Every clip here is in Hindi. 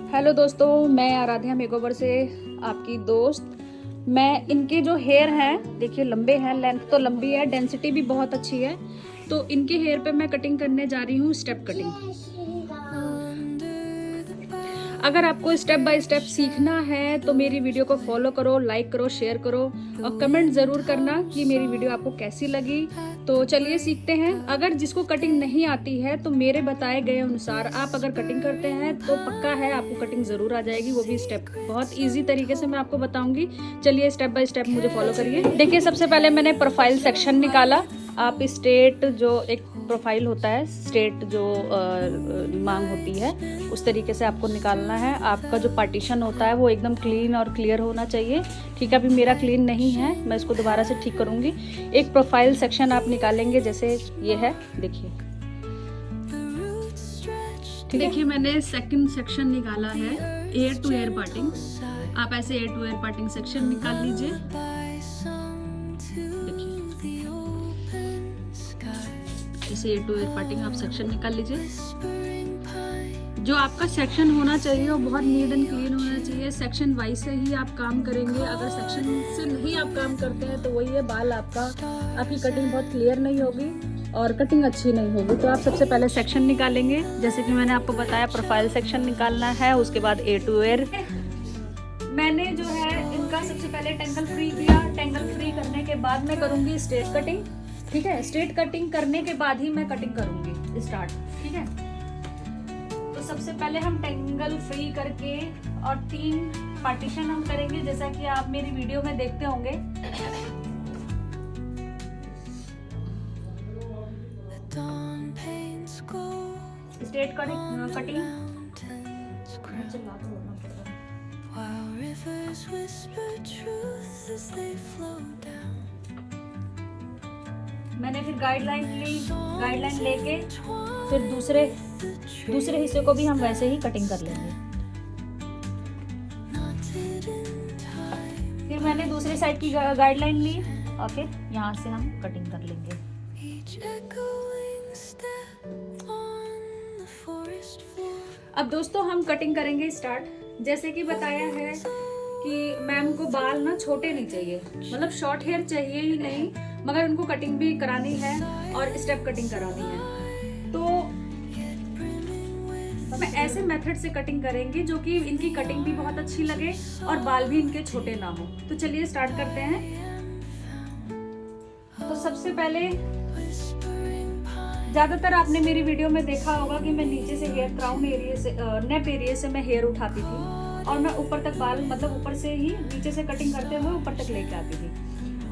हेलो दोस्तों, मैं आराध्या मेकओवर से आपकी दोस्त। मैं इनके जो हेयर हैं देखिए लंबे हैं, लेंथ तो लंबी है, डेंसिटी भी बहुत अच्छी है। तो इनके हेयर पे मैं कटिंग करने जा रही हूँ स्टेप कटिंग। अगर आपको स्टेप बाय स्टेप सीखना है तो मेरी वीडियो को फॉलो करो, लाइक करो, शेयर करो और कमेंट ज़रूर करना कि मेरी वीडियो आपको कैसी लगी। तो चलिए सीखते हैं। अगर जिसको कटिंग नहीं आती है तो मेरे बताए गए अनुसार आप अगर कटिंग करते हैं तो पक्का है आपको कटिंग ज़रूर आ जाएगी, वो भी स्टेप बहुत ईजी तरीके से मैं आपको बताऊंगी। चलिए स्टेप बाय स्टेप मुझे फॉलो करिए। देखिए सबसे पहले मैंने प्रोफाइल सेक्शन निकाला। आप स्ट्रेट जो एक प्रोफाइल होता है, स्ट्रेट जो मांग होती है उस तरीके से आपको निकालना है। आपका जो पार्टीशन होता है वो एकदम क्लीन और क्लियर होना चाहिए। ठीक है, अभी मेरा क्लीन नहीं है, मैं इसको दोबारा से ठीक करूँगी। एक प्रोफाइल सेक्शन आप निकालेंगे जैसे ये है, देखिए। देखिए मैंने सेकंड सेक्शन निकाला है एयर टू एयर पार्टिंग। आप ऐसे ear to ear parting section निकाल लीजिए। ऐसे एयर टू एयर पार्टिंग आप सेक्शन निकाल लीजिए। जो आपका सेक्शन होना चाहिए वो बहुत नीट एंड क्लीन होना चाहिए। सेक्शन वाइज से ही आप काम करेंगे। अगर सेक्शन से नहीं आप काम करते हैं तो वही है, बाल आपकी कटिंग बहुत क्लियर नहीं होगी और कटिंग अच्छी नहीं होगी। तो आप सबसे पहले सेक्शन निकालेंगे, जैसे कि मैंने आपको बताया प्रोफाइल सेक्शन निकालना है, उसके बाद एयर टू एयर। मैंने जो है इनका सबसे पहले टेंगल फ्री किया। टेंगल फ्री करने के बाद मैं करूंगी स्ट्रेट कटिंग। ठीक है, स्ट्रेट कटिंग करने के बाद ही मैं कटिंग करूंगी स्टार्ट। ठीक है, तो सबसे पहले हम टेंगल फ्री करके और 3 पार्टीशन हम करेंगे, जैसा कि आप मेरी वीडियो में देखते होंगे। स्ट्रेट कटिंग मैंने फिर गाइडलाइन ली। गाइडलाइन लेके फिर दूसरे हिस्से को भी हम वैसे ही कटिंग कर लेंगे। फिर मैंने दूसरी साइड की गाइडलाइन ली और फिर यहाँ से हम कटिंग कर लेंगे। अब दोस्तों हम कटिंग करेंगे स्टार्ट। जैसे कि बताया है कि मैम को बाल ना छोटे नहीं चाहिए, मतलब शॉर्ट हेयर चाहिए ही नहीं, मगर उनको कटिंग भी करानी है और स्टेप कटिंग करानी है। तो मैं ऐसे मेथड से कटिंग करेंगे जो कि इनकी कटिंग भी बहुत अच्छी लगे और बाल भी इनके छोटे ना हो। तो चलिए स्टार्ट करते हैं। तो सबसे पहले ज्यादातर आपने मेरी वीडियो में देखा होगा कि मैं नीचे से हेयर क्राउन एरिया से नेप एरिया से मैं हेयर उठाती थी और मैं ऊपर तक बाल, मतलब ऊपर से ही नीचे से कटिंग करते हुए ऊपर तक लेके आती थी।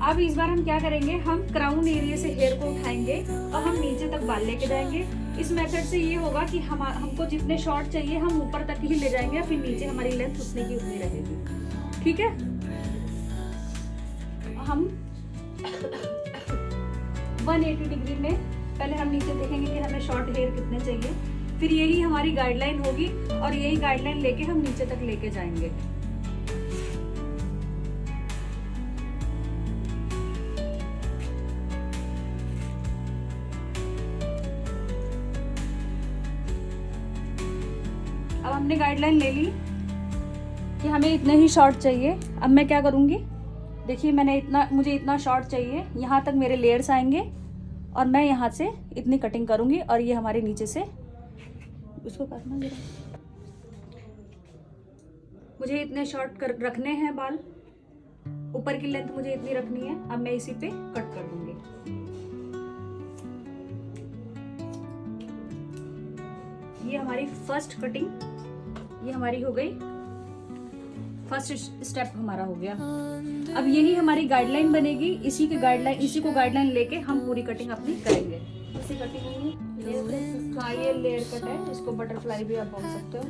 अब इस बार हम क्या करेंगे, हम क्राउन एरिया से हेयर को उठाएंगे और हम नीचे तक बाल लेके जाएंगे। इस मेथड से ये होगा कि हमको जितने शॉर्ट चाहिए हम ऊपर तक ही ले जाएंगे, फिर नीचे हमारी लेंथ उतनी की उतनी रहेगी। ठीक है, हम 180 डिग्री में पहले हम नीचे देखेंगे कि हमें शॉर्ट हेयर कितने चाहिए, फिर यही हमारी गाइडलाइन होगी और यही गाइडलाइन लेके हम नीचे तक लेके जाएंगे। अब हमने गाइडलाइन ले ली कि हमें इतने ही शॉर्ट चाहिए। अब मैं क्या करूंगी, देखिए मुझे इतना शॉर्ट चाहिए, यहाँ तक मेरे लेयर्स आएंगे और मैं यहाँ से इतनी कटिंग करूंगी और ये हमारे नीचे से उसको काटना जरा। मुझे इतने शॉर्ट रखने हैं बाल, ऊपर की लेंथ मुझे इतनी रखनी है। अब मैं इसी पे कट कर दूंगी। ये हमारी फर्स्ट कटिंग, ये हमारी हो गई, फर्स्ट स्टेप हमारा हो गया। अब यही हमारी गाइडलाइन बनेगी, इसी को गाइडलाइन लेके हम पूरी कटिंग अपनी करेंगे। इसी कटिंग होगी, ये लेयर कट है, इसको बटरफ्लाई भी आप बोल सकते हो।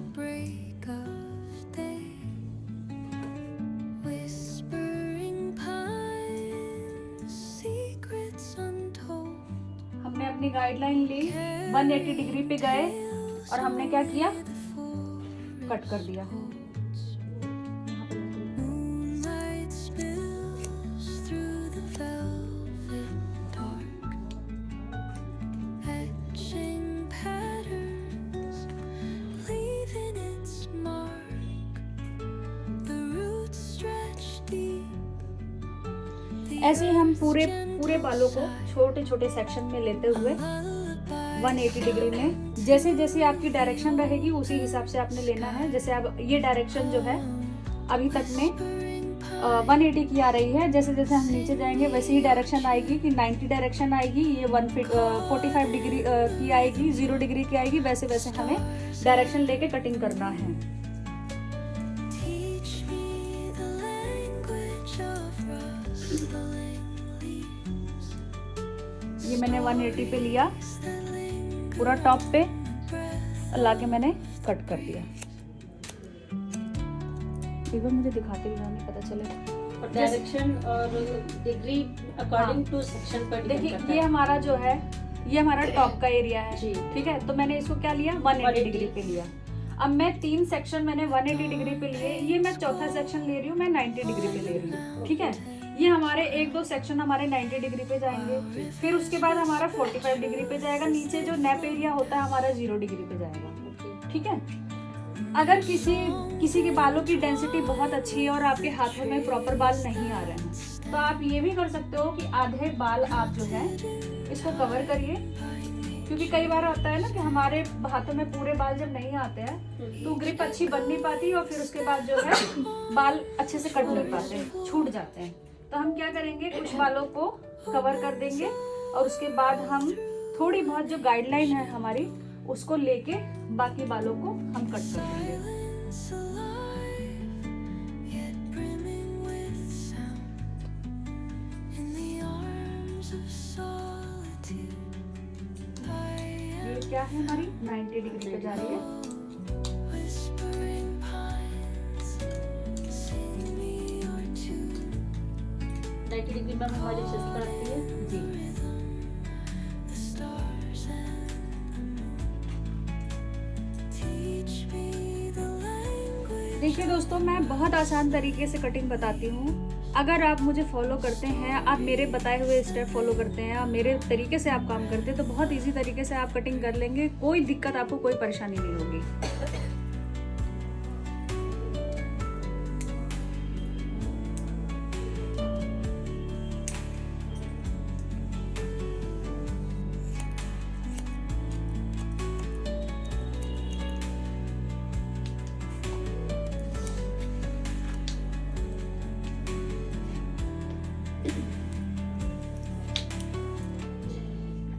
हमने अपनी गाइडलाइन ली, 180 डिग्री पे गए और हमने क्या किया, कट कर दिया। ऐसे ही हम पूरे पूरे बालों को छोटे छोटे सेक्शन में लेते हुए 180 डिग्री में, जैसे जैसे आपकी डायरेक्शन रहेगी उसी हिसाब से आपने लेना है। जैसे अब ये डायरेक्शन जो है अभी तक में 180 की आ रही है, जैसे जैसे हम नीचे जाएंगे वैसे ही डायरेक्शन आएगी कि 90 डायरेक्शन आएगी, ये 45 डिग्री की आएगी, 0 डिग्री की आएगी, वैसे वैसे हमें डायरेक्शन लेके कटिंग करना है। ये मैंने 180 पे लिया, पूरा टॉप पे लाके मैंने कट कर दिया। एक बार मुझे दिखाते भी नहीं पता चले। और डायरेक्शन और डिग्री अकॉर्डिंग टू सेक्शन पर देखिए ये हमारा जो है ये हमारा टॉप का एरिया है, जी। ठीक है। तो मैंने इसको क्या लिया 180 डिग्री पे लिया। अब मैं 3 सेक्शन मैंने 180 डिग्री पे लिए, ये मैं चौथा सेक्शन ले रही हूँ, मैं 90 डिग्री पे ले रही हूँ, ठीक है। ये हमारे 1-2 सेक्शन हमारे 90 डिग्री पे जाएंगे, फिर उसके बाद हमारा 45 डिग्री पे जाएगा, नीचे जो नेप एरिया होता है हमारा 0 डिग्री पे जाएगा, ठीक है। अगर किसी के बालों की डेंसिटी बहुत अच्छी है और आपके हाथों में प्रॉपर बाल नहीं आ रहे हैं, तो आप ये भी कर सकते हो कि आधे बाल आप जो है इसको कवर करिए, क्योंकि कई बार होता है ना कि हमारे हाथों में पूरे बाल जब नहीं आते हैं तो ग्रिप अच्छी बन नहीं पाती और फिर उसके बाद जो है बाल अच्छे से कट नहीं पाते हैं, छूट जाते हैं। तो हम क्या करेंगे, कुछ बालों को कवर कर देंगे और उसके बाद हम थोड़ी बहुत जो गाइडलाइन है हमारी उसको लेके बाकी बालों को हम कट कर देंगे। ये क्या है हमारी 90 डिग्री पे जा रही है। 90 डिग्री में हमारी चेस्ट रखती है जी। देखिए दोस्तों, मैं बहुत आसान तरीके से कटिंग बताती हूँ। अगर आप मुझे फॉलो करते हैं, आप मेरे बताए हुए स्टेप फॉलो करते हैं, आप मेरे तरीके से आप काम करते हैं, तो बहुत इजी तरीके से आप कटिंग कर लेंगे, कोई दिक्कत आपको कोई परेशानी नहीं होगी।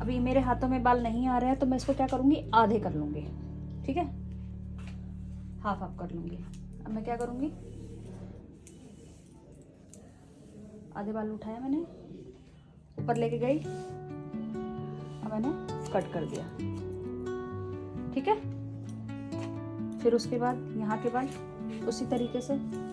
अभी मेरे हाथों में बाल नहीं आ रहे हैं तो मैं इसको क्या करूंगी, आधे कर लूंगी, ठीक है, हाफ हाफ कर लूंगी। अब मैं क्या करूंगी, आधे बाल उठाया मैंने, ऊपर लेके गई, अब मैंने कट कर दिया, ठीक है। फिर उसके बाद यहाँ के बाल उसी तरीके से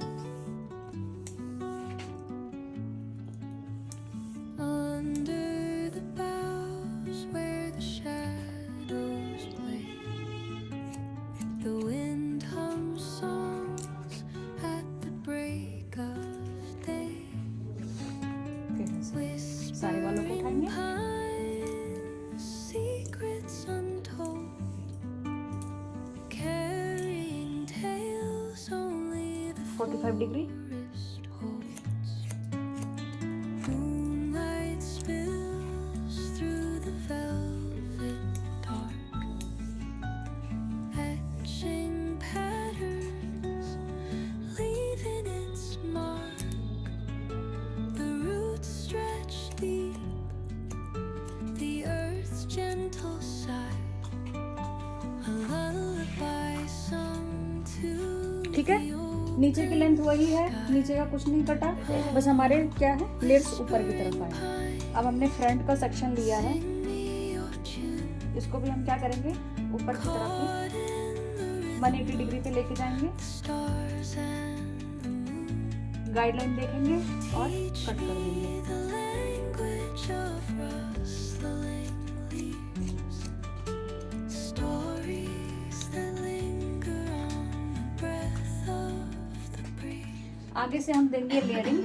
सारे बालों को उठाएंगे। 45 डिग्री, ठीक है। नीचे की लेंथ वही है, नीचे का कुछ नहीं कटा, बस हमारे क्या है लेट्स ऊपर की तरफ आए। अब हमने फ्रंट का सेक्शन लिया है, इसको भी हम क्या करेंगे, ऊपर की तरफ ही 180 डिग्री पे लेके जाएंगे, गाइडलाइन देखेंगे और कट कर देंगे। आगे से हम देंगे लेयरिंग।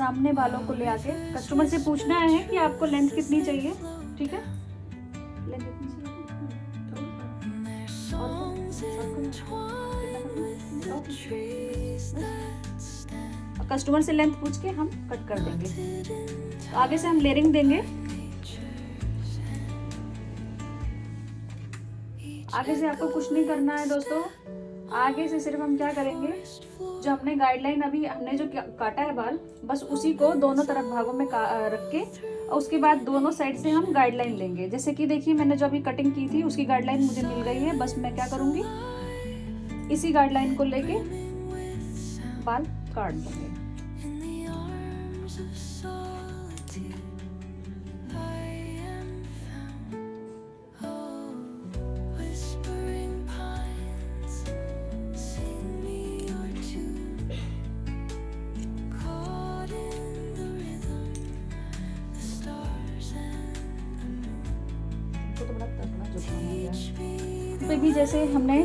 सामने बालों को ले आके कस्टमर से पूछना है कि आपको लेंथ कितनी चाहिए, ठीक है, लेंथ कितनी चाहिए, कस्टमर से लेंथ पूछ के हम कट कर देंगे। तो आगे से हम लेयरिंग देंगे। आगे से आपको कुछ नहीं करना है दोस्तों, आगे से सिर्फ हम क्या करेंगे, जो हमने गाइडलाइन अभी हमने जो काटा है बाल, बस उसी को दोनों तरफ भागों में रख के, और उसके बाद दोनों साइड से हम गाइडलाइन लेंगे। जैसे कि देखिए मैंने जो अभी कटिंग की थी उसकी गाइडलाइन मुझे मिल गई है, बस मैं क्या करूँगी, इसी गाइडलाइन को लेके बाल काट दूँगी। पे भी जैसे हमने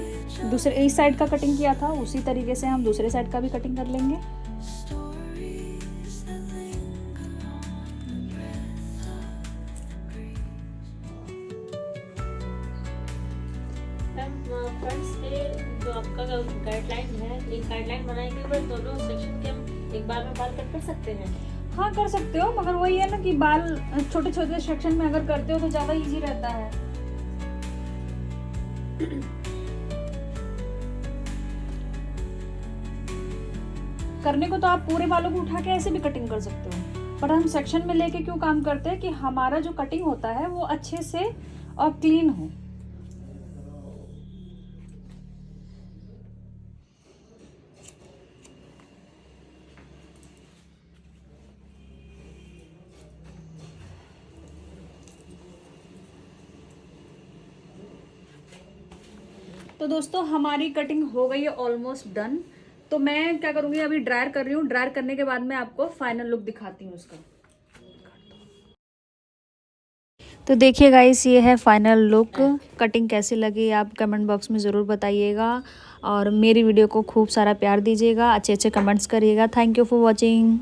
दूसरे इस साइड का कटिंग किया था उसी तरीके से हम दूसरे साइड का भी कटिंग कर लेंगे। फ्रेंड्स ये जो आपका गाइडलाइन है, एक गाइडलाइन बनाएंगे बस दोनों सेक्शन के हम एक बार में बाल कट कर सकते हैं। हाँ कर सकते हो, मगर वही है ना कि बाल छोटे छोटे सेक्शन में अगर करते हो तो ज़्यादा इजी रहता है। करने को तो आप पूरे बालों को उठा के ऐसे भी कटिंग कर सकते हो, पर हम सेक्शन में लेके क्यों काम करते हैं कि हमारा जो कटिंग होता है वो अच्छे से और क्लीन हो। तो दोस्तों हमारी कटिंग हो गई है ऑलमोस्ट डन। तो मैं क्या करूँगी, अभी ड्रायर कर रही हूँ, ड्रायर करने के बाद मैं आपको फाइनल लुक दिखाती हूँ उसका। तो देखिए गाइस ये है फाइनल लुक। कटिंग कैसी लगी आप कमेंट बॉक्स में ज़रूर बताइएगा, और मेरी वीडियो को खूब सारा प्यार दीजिएगा, अच्छे अच्छे कमेंट्स करिएगा। Thank you for watching.